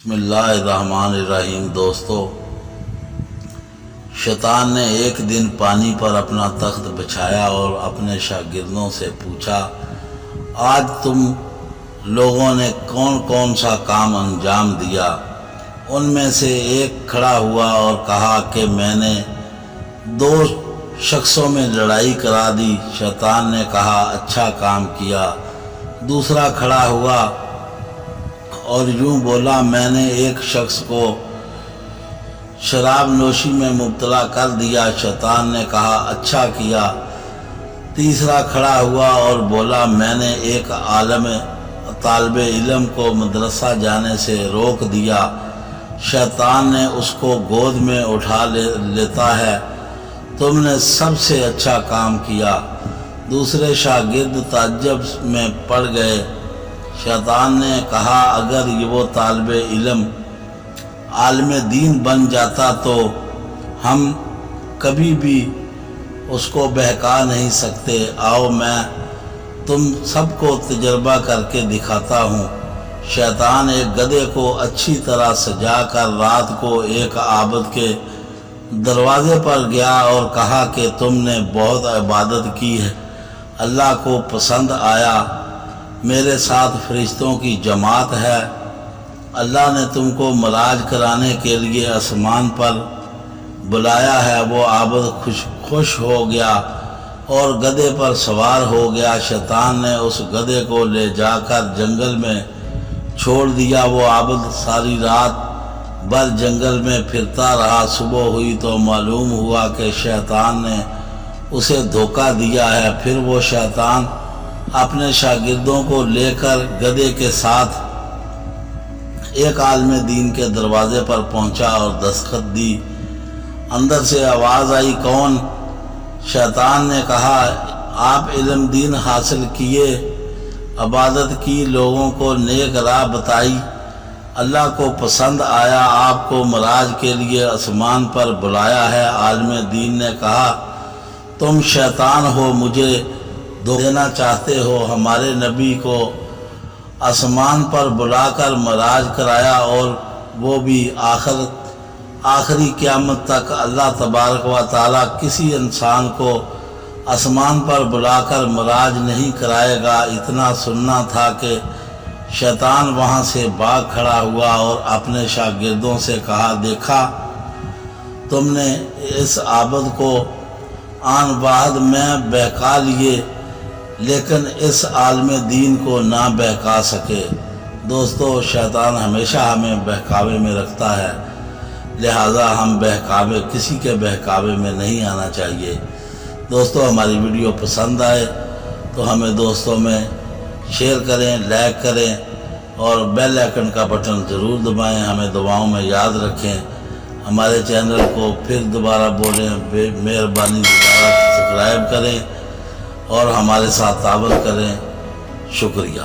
بسم اللہ الرحمن الرحیم۔ دوستو، شیطان نے ایک دن پانی پر اپنا تخت بچھایا اور اپنے شاگردوں سے پوچھا، آج تم لوگوں نے کون کون سا کام انجام دیا؟ ان میں سے ایک کھڑا ہوا اور کہا کہ میں نے 2 شخصوں میں لڑائی کرا دی۔ شیطان نے کہا، اچھا کام کیا۔ دوسرا کھڑا ہوا اور یوں بولا، میں نے ایک شخص کو شراب نوشی میں مبتلا کر دیا۔ شیطان نے کہا، اچھا کیا۔ تیسرا کھڑا ہوا اور بولا، میں نے ایک عالم طالب علم کو مدرسہ جانے سے روک دیا۔ شیطان نے اس کو گود میں اٹھا لیتا ہے۔ تم نے سب سے اچھا کام کیا۔ دوسرے شاگرد تعجب میں پڑ گئے۔ شیطان نے کہا، اگر وہ طالب علم عالم دین بن جاتا تو ہم کبھی بھی اس کو بہکا نہیں سکتے۔ آؤ میں تم سب کو تجربہ کر کے دکھاتا ہوں۔ شیطان ایک گدھے کو اچھی طرح سجا کر رات کو ایک عابد کے دروازے پر گیا اور کہا کہ تم نے بہت عبادت کی ہے، اللہ کو پسند آیا، میرے ساتھ فرشتوں کی جماعت ہے، اللہ نے تم کو معراج کرانے کے لیے آسمان پر بلایا ہے۔ وہ عابد خوش ہو گیا اور گدھے پر سوار ہو گیا۔ شیطان نے اس گدھے کو لے جا کر جنگل میں چھوڑ دیا۔ وہ عابد ساری رات بھر جنگل میں پھرتا رہا۔ صبح ہوئی تو معلوم ہوا کہ شیطان نے اسے دھوکہ دیا ہے۔ پھر وہ شیطان اپنے شاگردوں کو لے کر گدھے کے ساتھ ایک عالم دین کے دروازے پر پہنچا اور دستخط دی۔ اندر سے آواز آئی، کون؟ شیطان نے کہا، آپ علم دین حاصل کیے، عبادت کی، لوگوں کو نیک راہ بتائی، اللہ کو پسند آیا، آپ کو معراج کے لیے آسمان پر بلایا ہے۔ عالم دین نے کہا، تم شیطان ہو، مجھے دینا چاہتے ہو۔ ہمارے نبی کو آسمان پر بلا کر معراج کرایا اور وہ بھی آخری قیامت تک اللہ تبارک و تعالیٰ کسی انسان کو آسمان پر بلا کر معراج نہیں کرائے گا۔ اتنا سننا تھا کہ شیطان وہاں سے بھاگ کھڑا ہوا اور اپنے شاگردوں سے کہا، دیکھا تم نے اس عابد کو آن واحد میں بہکا لیے، لیکن اس عالم دین کو نہ بہکا سکے۔ دوستو، شیطان ہمیشہ ہمیں بہکاوے میں رکھتا ہے، لہٰذا ہم کسی کے بہکاوے میں نہیں آنا چاہیے۔ دوستو، ہماری ویڈیو پسند آئے تو ہمیں دوستوں میں شیئر کریں، لائک کریں اور بیل آئیکن کا بٹن ضرور دبائیں۔ ہمیں دعاؤں میں یاد رکھیں۔ ہمارے چینل کو پھر دوبارہ بولیں، مہربانی دوبارہ سبسکرائب کریں اور ہمارے ساتھ تعاون کریں۔ شکریہ۔